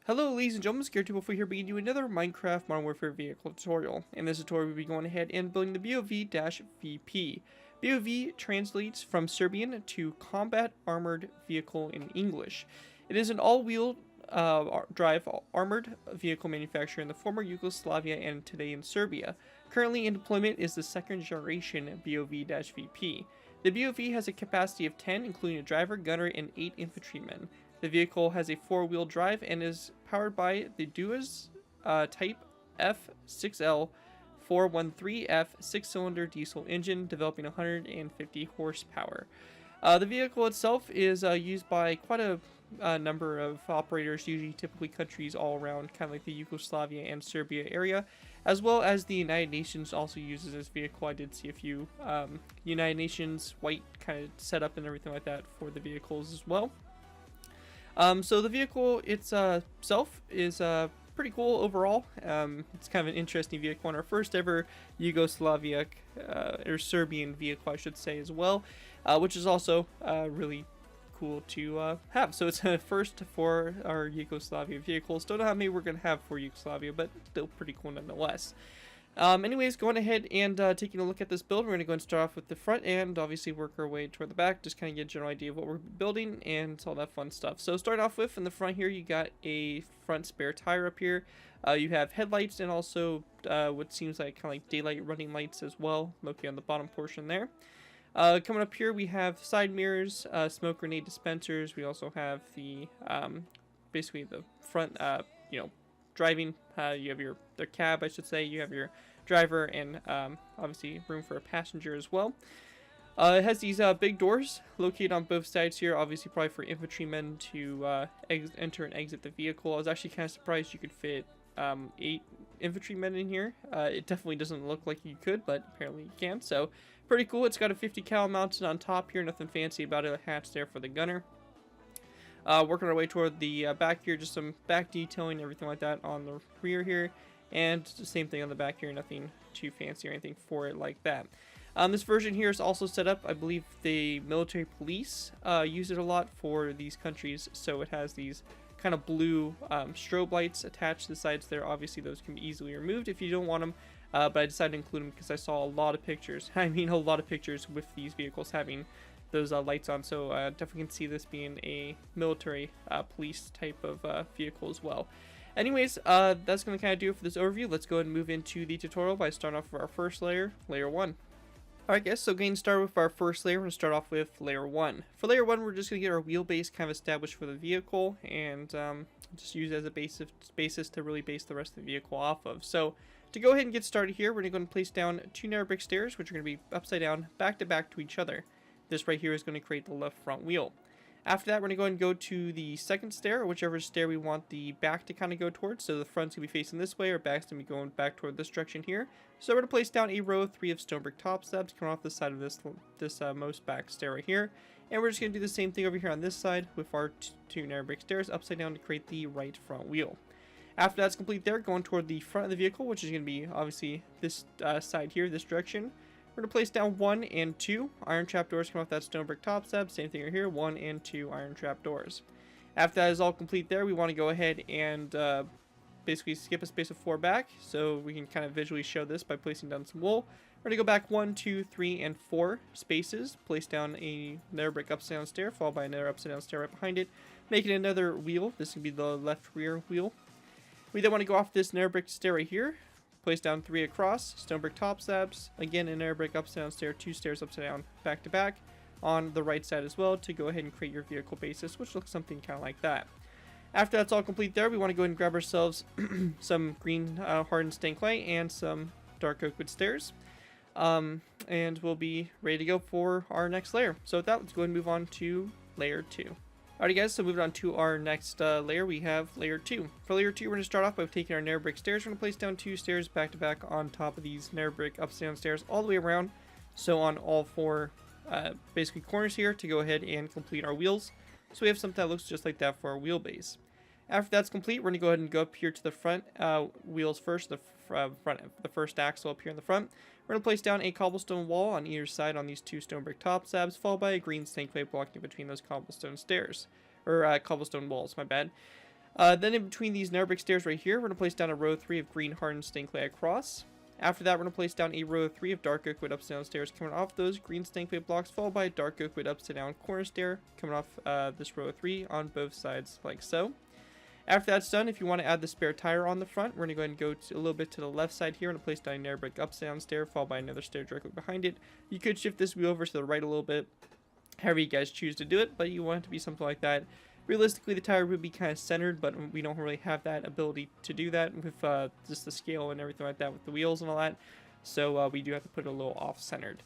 Hello ladies and gentlemen, Zackary here bringing you another Minecraft Modern Warfare vehicle tutorial. In this tutorial we'll be going ahead and building the BOV-VP. BOV translates from Serbian to Combat Armored Vehicle in English. It is an all-wheel drive armored vehicle manufacturer in the former Yugoslavia and today in Serbia. Currently in deployment is the second generation BOV-VP. The BOV has a capacity of 10, including a driver, gunner, and 8 infantrymen. The vehicle has a 4-wheel drive and is powered by the Duas Type F6L 413F 6-cylinder diesel engine, developing 150 horsepower. The vehicle itself is used by quite a number of operators, usually typically countries all around, kind of like the Yugoslavia and Serbia area, as well as the United Nations also uses this vehicle. I did see a few United Nations white kind of setup and everything like that for the vehicles as well. So the vehicle itself is pretty cool overall. It's kind of an interesting vehicle, and our first ever Yugoslavian or Serbian vehicle, I should say, as well, which is also really cool to have. So it's a first for our Yugoslavia vehicles. Don't know how many we're going to have for Yugoslavia, but still pretty cool nonetheless. Anyways, going ahead and taking a look at this build, we're going to go and start off with the front and obviously work our way toward the back, just kind of get a general idea of what we're building and all that fun stuff. So start off with, in the front here, you got a front spare tire up here. You have headlights and also what seems like kind of like daylight running lights as well, located on the bottom portion there. Coming up here, we have side mirrors, smoke grenade dispensers. We also have the basically the front, driving. You have the cab, I should say. You have your driver and obviously room for a passenger as well. It has these big doors located on both sides here, obviously probably for infantrymen to enter and exit the vehicle. I was actually kind of surprised you could fit 8 infantrymen in here. It definitely doesn't look like you could, but apparently you can. So pretty cool. It's got a 50 cal mounted on top here, nothing fancy about it. A hatch there for the gunner. Working our way toward the back here, just some back detailing, everything like that on the rear here. And the same thing on the back here, nothing too fancy or anything for it like that. This version here is also set up, I believe the military police use it a lot for these countries. So it has these kind of blue strobe lights attached to the sides there. Obviously those can be easily removed if you don't want them. But I decided to include them because I saw a lot of pictures. I mean, a lot of pictures with these vehicles having those lights on, so definitely can see this being a military police type of vehicle as well. Anyways, that's going to kind of do it for this overview. Let's go ahead and move into the tutorial by starting off with our first layer, layer 1. Alright guys, so getting started with our first layer, we're going to start off with layer 1. For layer 1, we're just going to get our wheelbase kind of established for the vehicle, and just use it as a basis to really base the rest of the vehicle off of. So to go ahead and get started here, we're going to go and place down 2 narrow brick stairs, which are going to be upside down, back to back to each other. This right here is going to create the left front wheel. After that, we're going to go and go to the second stair, or whichever stair we want the back to kind of go towards. So the front's going to be facing this way, or back's going to be going back toward this direction here. So we're going to place down a row of 3 of stone brick top slabs coming off the side of this most back stair right here. And we're just going to do the same thing over here on this side with our 2 narrow brick stairs upside down to create the right front wheel. After that's complete there, going toward the front of the vehicle, which is going to be obviously this side here, this direction. We're going to place down 1 and 2 iron trap doors coming off that stone brick top slab. Same thing right here, 1 and 2 iron trap doors. After that is all complete there, we want to go ahead and basically skip a space of 4 back, so we can kind of visually show this by placing down some wool. We're going to go back 1, 2, 3, and 4 spaces, place down another brick upside down stair, followed by another upside down stair right behind it, making another wheel. This can be the left rear wheel. We then want to go off this narrow brick stair right here. Place down 3 across, stone brick top slabs, again an air brick upside down stair, 2 stairs upside down back to back on the right side as well to go ahead and create your vehicle basis, which looks something kind of like that. After that's all complete there, we want to go ahead and grab ourselves some green hardened stained clay and some dark oak wood stairs, and we'll be ready to go for our next layer. So with that, let's go ahead and move on to layer 2. Alrighty guys, so moving on to our next layer, we have layer 2. For layer 2, we're going to start off by taking our narrow brick stairs. We're going to place down 2 stairs back to back on top of these narrow brick upside down stairs all the way around. So on all 4 basically corners here to go ahead and complete our wheels. So we have something that looks just like that for our wheelbase. After that's complete, we're going to go ahead and go up here to the front wheels first, the first axle up here in the front. We're going to place down a cobblestone wall on either side on these 2 stone brick top slabs, followed by a green stained clay block in between those cobblestone stairs, or cobblestone walls, my bad. Then in between these nether brick stairs right here, we're going to place down a row of 3 of green hardened stained clay across. After that, we're going to place down a row of 3 of dark oak wood upside down stairs coming off those green stained clay blocks, followed by a dark oak wood upside down corner stair coming off this row of 3 on both sides like so. After that's done, if you want to add the spare tire on the front, we're going to go ahead and go a little bit to the left side here and place down a nether brick upside down stair, followed by another stair directly behind it. You could shift this wheel over to the right a little bit, however you guys choose to do it, but you want it to be something like that. Realistically, the tire would be kind of centered, but we don't really have that ability to do that with just the scale and everything like that with the wheels and all that. So we do have to put it a little off-centered.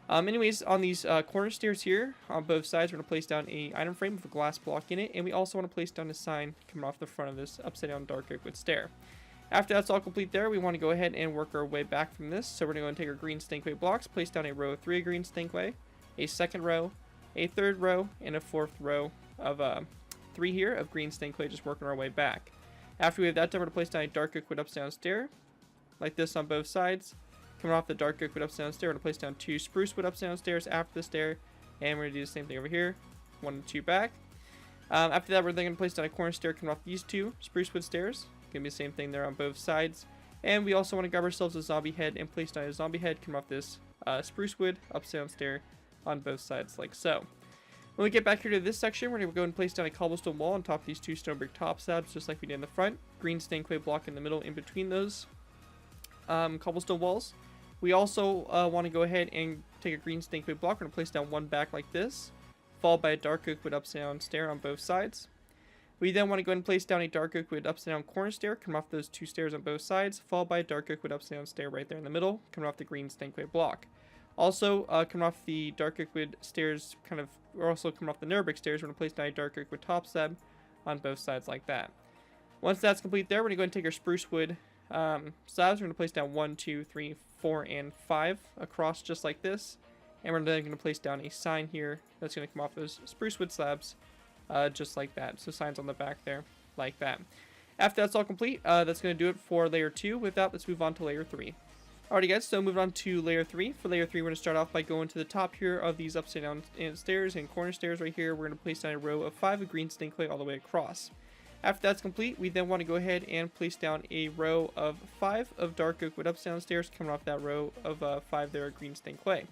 Anyways, on these corner stairs here, on both sides, we're going to place down a item frame with a glass block in it, and we also want to place down a sign coming off the front of this upside-down dark oak wood stair. After that's all complete there, we want to go ahead and work our way back from this. So we're going to go and take our green stained clay blocks, place down a row of 3 of green stained clay, a second row, a third row, and a fourth row of 3 here of green stained clay, just working our way back. After we have that done, we're going to place down a dark oak wood upside down stair, like this on both sides. Coming off the dark oak wood upside down stair, we're going to place down 2 spruce wood upside down stairs after the stair, and we're going to do the same thing over here, 1 and 2 back. After that, we're then going to place down a corner stair coming off these 2 spruce wood stairs. Going to be the same thing there on both sides. And we also want to grab ourselves a zombie head and place down a zombie head coming off this spruce wood upside down stair on both sides like so. When we get back here to this section, we're going to go and place down a cobblestone wall on top of these 2 stone brick top slabs, just like we did in the front. Green stained clay block in the middle in between those cobblestone walls. We also want to go ahead and take a green stained clay block. We're going to place down 1 back like this, followed by a dark oak wood upside down stair on both sides. We then want to go ahead and place down a dark oak wood upside down corner stair, coming off those 2 stairs on both sides, followed by a dark oak wood upside down stair right there in the middle, coming off the green stained clay block. Also, coming off the dark oak wood stairs, we're also coming off the nether brick stairs, we're going to place down a dark oak wood top slab on both sides like that. Once that's complete there, we're going to go ahead and take our spruce wood slabs. We're going to place down 1, 2, 3, 4, and 5 across just like this. And we're then going to place down a sign here that's going to come off those spruce wood slabs just like that. So signs on the back there like that. After that's all complete, that's going to do it for layer 2. With that, let's move on to layer 3. Alrighty guys, so moving on to layer 3. For layer 3, we're going to start off by going to the top here of these upside down stairs and corner stairs right here. We're going to place down a row of 5 of green stained clay all the way across. After that's complete, we then want to go ahead and place down a row of 5 of dark oak wood upside down stairs coming off that row of 5 there of green stained clay.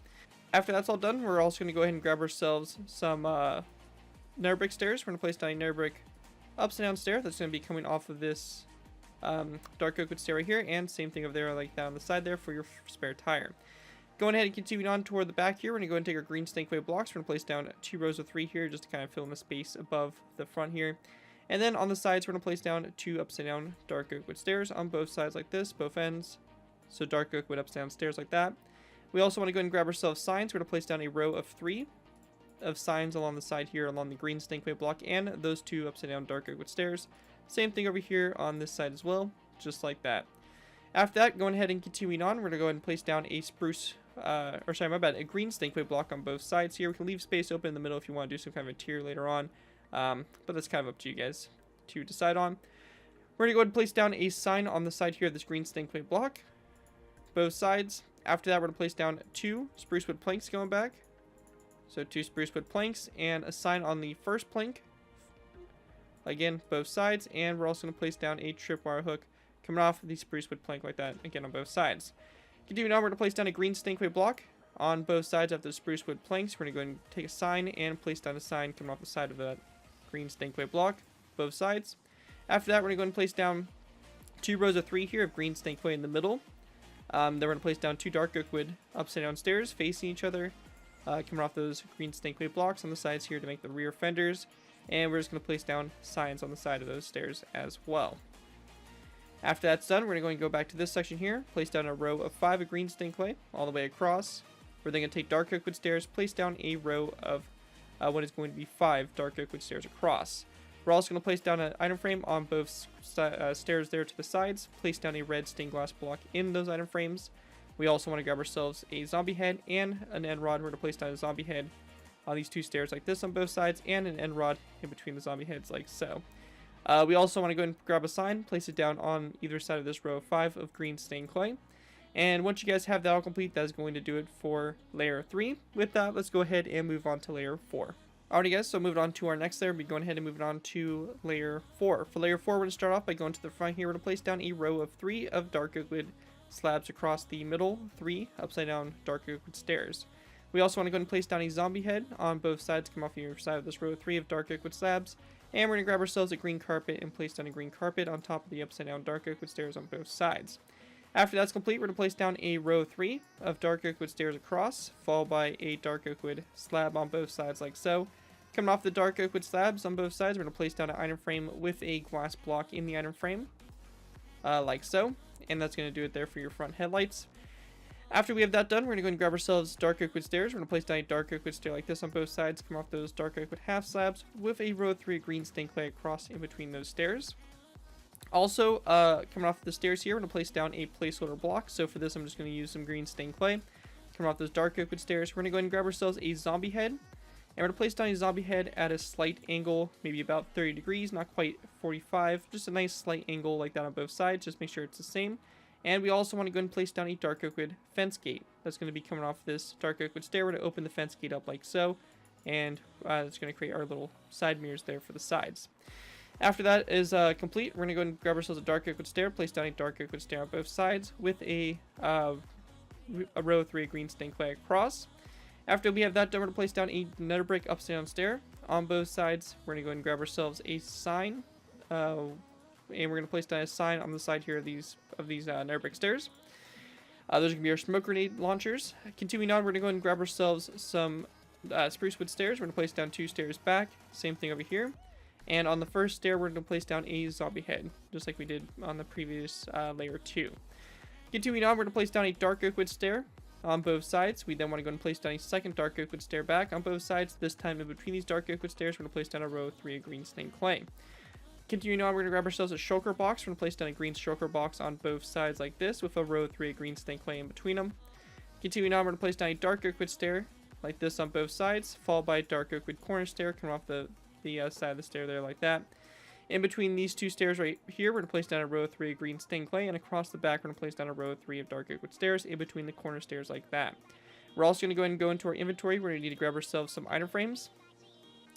After that's all done, we're also going to go ahead and grab ourselves some nether brick stairs. We're going to place down a nether brick upside down stair that's going to be coming off of this dark oak wood stair right here, and same thing over there like that on the side there for your spare tire. Going ahead and continuing on toward the back here, we're going to go ahead and take our green stained clay blocks. We're going to place down 2 rows of 3 here just to kind of fill in the space above the front here. And then on the sides, we're going to place down 2 upside down dark oak wood stairs on both sides like this, both ends. So dark oak wood upside down stairs like that. We also want to go ahead and grab ourselves signs. We're going to place down a row of 3 of signs along the side here along the green stained clay block and those 2 upside down dark oak wood stairs. Same thing over here on this side as well, just like that. After that, going ahead and continuing on, we're going to go ahead and place down a a green stained clay block on both sides here. We can leave space open in the middle if you want to do some kind of a tier later on. But that's kind of up to you guys to decide on. We're going to go ahead and place down a sign on the side here of this green stained clay block, both sides. After that, we're going to place down 2 spruce wood planks going back. So 2 spruce wood planks and a sign on the first plank. Again, both sides. And we're also going to place down a tripwire hook coming off the spruce wood plank like that, again on both sides. Continuing on, we're going to place down a green stained clay block on both sides of the spruce wood planks. We're going to go ahead and take a sign and place down a sign coming off the side of that green stained clay block, both sides. After that, we're going to go ahead and place down 2 rows of 3 here of green stained clay in the middle. Then we're going to place down 2 dark oak wood upside down stairs facing each other, coming off those green stained clay blocks on the sides here to make the rear fenders. And we're just going to place down signs on the side of those stairs as well. After that's done, we're going to go back to this section here, place down a row of 5 of green stained clay all the way across. We're then going to take dark oak wood stairs, place down a row of what is going to be 5 dark oak wood stairs across. We're also going to place down an item frame on both stairs there to the sides, place down a red stained glass block in those item frames. We also want to grab ourselves a zombie head and an end rod. We're going to place down a zombie head on these 2 stairs like this on both sides, and an end rod in between the zombie heads like so. We also want to go and grab a sign, place it down on either side of this row of 5 of green stained clay. And once you guys have that all complete, that is going to do it for layer 3. With that, let's go ahead and move on to layer 4. Alrighty guys, so moving on to our next layer, we'll be going ahead and moving on to layer 4. For layer 4, we're going to start off by going to the front here. We're going to place down a row of 3 of dark oak wood slabs across the middle, 3 upside down dark oak wood stairs. We also want to go and place down a zombie head on both sides, come off either side of this row of 3 of dark oak wood slabs. And we're going to grab ourselves a green carpet and place down a green carpet on top of the upside down dark oak wood stairs on both sides. After that's complete, we're going to place down a row 3 of dark oak wood stairs across, followed by a dark oak wood slab on both sides like so. Coming off the dark oak wood slabs on both sides, we're going to place down an item frame with a glass block in the item frame, like so. And that's going to do it there for your front headlights. After we have that done, we're going to go and grab ourselves dark oak wood stairs. We're going to place down a dark oak wood stair like this on both sides, come off those dark oak wood half slabs with a row 3 green stained clay across in between those stairs. Also, coming off the stairs here, we're going to place down a placeholder block. So for this, I'm just going to use some green stained clay. Coming off those dark oak wood stairs, we're going to go ahead and grab ourselves a zombie head. And we're going to place down a zombie head at a slight angle, maybe about 30 degrees, not quite 45. Just a nice slight angle like that on both sides. Just make sure it's the same. And we also want to go and place down a dark oak wood fence gate. That's going to be coming off this dark oak wood stair. We're going to open the fence gate up like so. And it's going to create our little side mirrors there for the sides. After that is complete, we're going to go and grab ourselves a dark oak wood stair, place down a dark oak wood stair on both sides with a row 3 green stained clay across. After we have that done, we're going to place down a nether brick upside down stair on both sides. We're going to go and grab ourselves a sign. And we're going to place down a sign on the side here of these nether brick stairs. Those are going to be our smoke grenade launchers. Continuing on, we're going to go and grab ourselves some spruce wood stairs. We're going to place down 2 stairs back. Same thing over here. And on the first stair, we're going to place down a zombie head, just like we did on the previous layer 2. Continuing on, we're going to place down a dark oak wood stair on both sides. We then want to go and place down a second dark oak wood stair back on both sides. This time in between these dark oak wood stairs, we're going to place down a row of 3 of green stained clay. Continuing on, we're going to grab ourselves a shulker box. We're going to place down a green shulker box on both sides like this with a row of 3 of green stained clay in between them. Continuing on, we're going to place down a dark oak wood stair like this on both sides, followed by a dark oak wood corner stair coming off the side of the stair there like that. In between these 2 stairs right here, we're going to place down a row of 3 of green stained clay, and across the back, we're going to place down a row of 3 of dark oak wood stairs in between the corner stairs like that. We're also going to go ahead and go into our inventory. We're going to need to grab ourselves some item frames,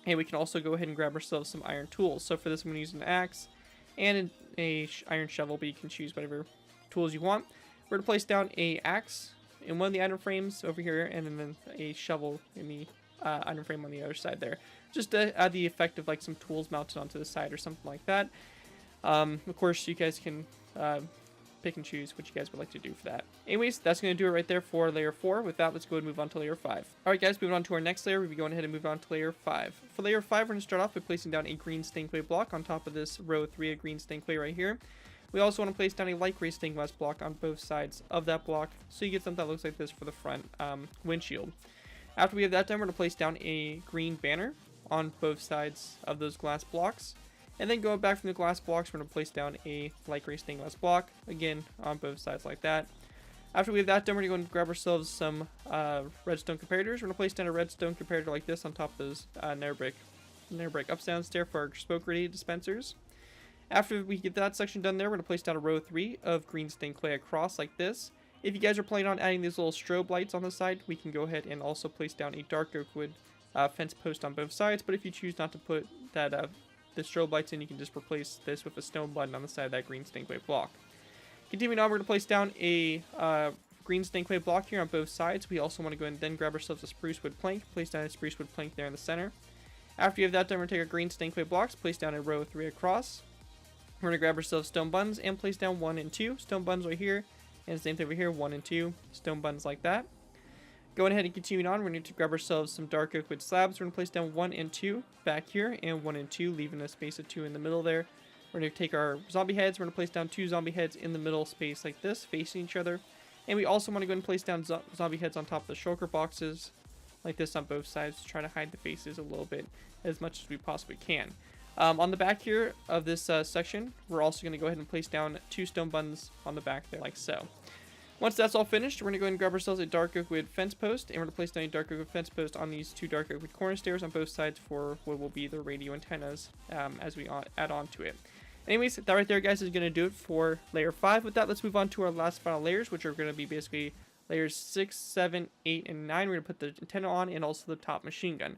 and we can also go ahead and grab ourselves some iron tools. So for this, I'm going to use an axe and an iron shovel, but you can choose whatever tools you want. We're going to place down a axe in one of the item frames over here, and then a shovel in the item frame on the other side there, just to add the effect of like some tools mounted onto the side or something like that. Of course, you guys can pick and choose what you guys would like to do for that. Anyways, that's going to do it right there for layer 4. With that, let's go and move on to layer 5. Alright guys, moving on to our next layer, we'll be going ahead and move on to layer 5. For layer 5, we're going to start off by placing down a green stained clay block on top of this row 3 of green stained clay right here. We also want to place down a light gray stained glass block on both sides of that block, so you get something that looks like this for the front windshield. After we have that done, we're going to place down a green banner on both sides of those glass blocks. And then going back from the glass blocks, we're going to place down a light gray stained glass block, again, on both sides like that. After we have that done, we're going to grab ourselves some redstone comparators. We're going to place down a redstone comparator like this on top of those nether brick upside down stair for our smoke grenade dispensers. After we get that section done there, we're going to place down a row 3 of green stained clay across like this. If you guys are planning on adding these little strobe lights on the side, we can go ahead and also place down a dark oak wood fence post on both sides. But if you choose not to put that the strobe lights in, you can just replace this with a stone button on the side of that green stained clay block. Continuing on, we're going to place down a green stained clay block here on both sides. We also want to go and then grab ourselves a spruce wood plank, place down a spruce wood plank there in the center. After you have that done, we're going to take our green stained clay blocks, place down a row 3 across. We're going to grab ourselves stone buttons and place down 1 and 2. Stone buttons right here. And same thing over here, 1 and 2 stone buttons like that. Going ahead and continuing on, we're going to grab ourselves some dark oak wood slabs. We're going to place down 1 and 2 back here, and 1 and 2, leaving a space of 2 in the middle there. We're going to take our zombie heads. We're going to place down 2 zombie heads in the middle space like this, facing each other. And we also want to go and place down zombie heads on top of the shulker boxes, like this on both sides, to try to hide the faces a little bit as much as we possibly can. On the back here of this section, we're also going to go ahead and place down 2 stone buttons on the back there, like so. Once that's all finished, we're going to go ahead and grab ourselves a dark oak wood fence post, and we're going to place down a dark oak wood fence post on these 2 dark oak wood corner stairs on both sides for what will be the radio antennas as we add on to it. Anyways, that right there, guys, is going to do it for layer 5. With that, let's move on to our last final layers, which are going to be basically layers 6, 7, 8, and 9. We're going to put the antenna on and also the top machine gun.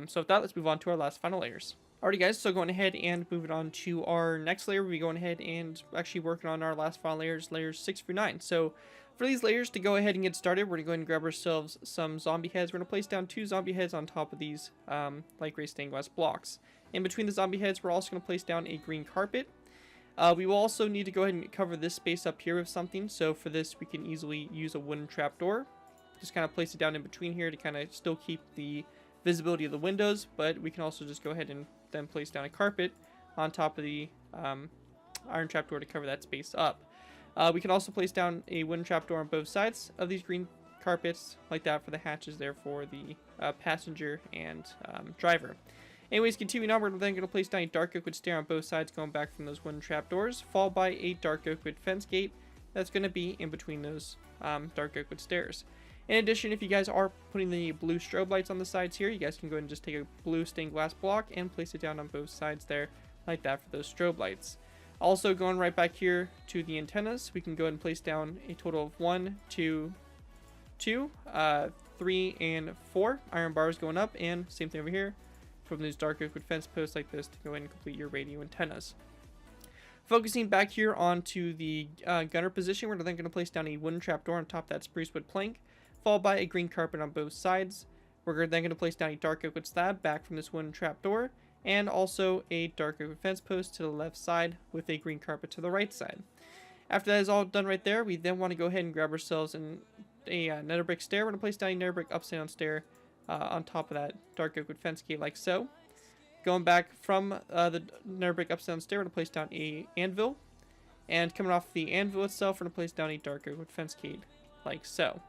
So with that, let's move on to our last final layers. Alrighty guys, so going ahead and moving on to our next layer, we'll be going ahead and actually working on our last final layers, layers 6 through 9. So for these layers, to go ahead and get started, we're going to go ahead and grab ourselves some zombie heads. We're going to place down 2 zombie heads on top of these light gray stained glass blocks. In between the zombie heads, we're also going to place down a green carpet. We will also need to go ahead and cover this space up here with something. So for this, we can easily use a wooden trapdoor. Just kind of place it down in between here to kind of still keep the visibility of the windows, but we can also just go ahead and then place down a carpet on top of the iron trapdoor to cover that space up. We can also place down a wooden trapdoor on both sides of these green carpets, like that for the hatches there for the passenger and driver. Anyways, continuing on, we're then going to place down a dark oak wood stair on both sides going back from those wooden trapdoors, followed by a dark oak wood fence gate that's going to be in between those dark oak wood stairs. In addition, if you guys are putting the blue strobe lights on the sides here, you guys can go ahead and just take a blue stained glass block and place it down on both sides there, like that for those strobe lights. Also, going right back here to the antennas, we can go ahead and place down a total of 1, 2, 3, and 4 iron bars going up, and same thing over here from these dark oak wood fence posts like this to go ahead and complete your radio antennas. Focusing back here onto the gunner position, we're then going to place down a wooden trapdoor on top of that spruce wood plank, followed by a green carpet on both sides. We're then going to place down a dark oak wood slab back from this wooden trapdoor, and also a dark oak wood fence post to the left side with a green carpet to the right side. After that is all done right there, we then want to go ahead and grab ourselves a nether brick stair. We're going to place down a nether brick upside down stair on top of that dark oak wood fence gate like so. Going back from the nether brick upside down stair, we're going to place down a anvil. And coming off the anvil itself, we're going to place down a dark oak wood fence gate like so.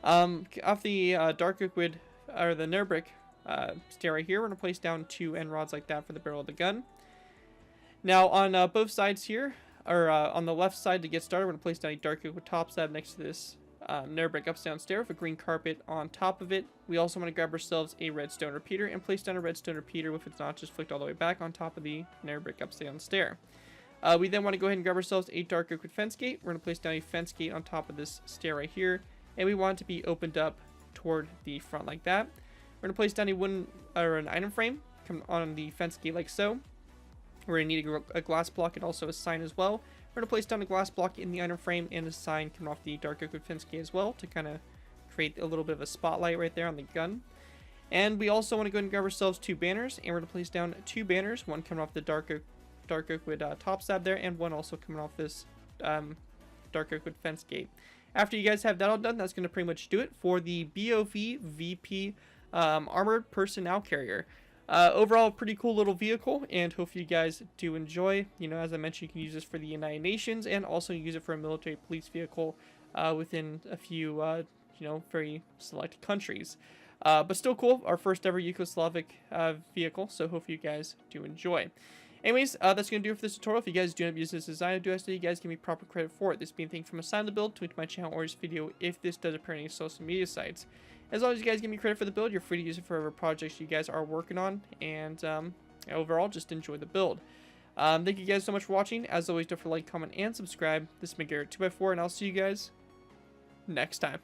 Off the dark oak wood, or the nether brick stair right here, we're going to place down 2 end rods like that for the barrel of the gun. Now on both sides here, or on the left side to get started, we're going to place down a dark oak wood top slab next to this nether brick upside down stair with a green carpet on top of it. We also want to grab ourselves a redstone repeater and place down a redstone repeater with its notches flicked all the way back on top of the nether brick upside down stair. We then want to go ahead and grab ourselves a dark oak wood fence gate. We're going to place down a fence gate on top of this stair right here, and we want it to be opened up toward the front like that. We're going to place down a wooden or an item frame on the fence gate like so. We're going to need a glass block and also a sign as well. We're going to place down a glass block in the item frame and a sign coming off the dark oak wood fence gate as well to kind of create a little bit of a spotlight right there on the gun. And we also want to go ahead and grab ourselves 2 banners, and we're going to place down 2 banners, one coming off the dark oak wood top slab there, and one also coming off this dark oak wood fence gate. After you guys have that all done, that's going to pretty much do it for the BOV-VP armored personnel carrier. Overall, pretty cool little vehicle, and hope you guys do enjoy. You know, as I mentioned, you can use this for the United Nations and also use it for a military police vehicle within a few, you know, very select countries. But still cool, our first ever Yugoslavic vehicle, so hope you guys do enjoy. Anyways, that's going to do it for this tutorial. If you guys do end up using this design, I do ask that you guys give me proper credit for it. This being thing from a side of the build to my channel or this video if this does appear on any social media sites. As long as you guys give me credit for the build, you're free to use it for whatever projects you guys are working on. And overall, just enjoy the build. Thank you guys so much for watching. As always, don't forget to like, comment, and subscribe. This has been Garrett 2x4, and I'll see you guys next time.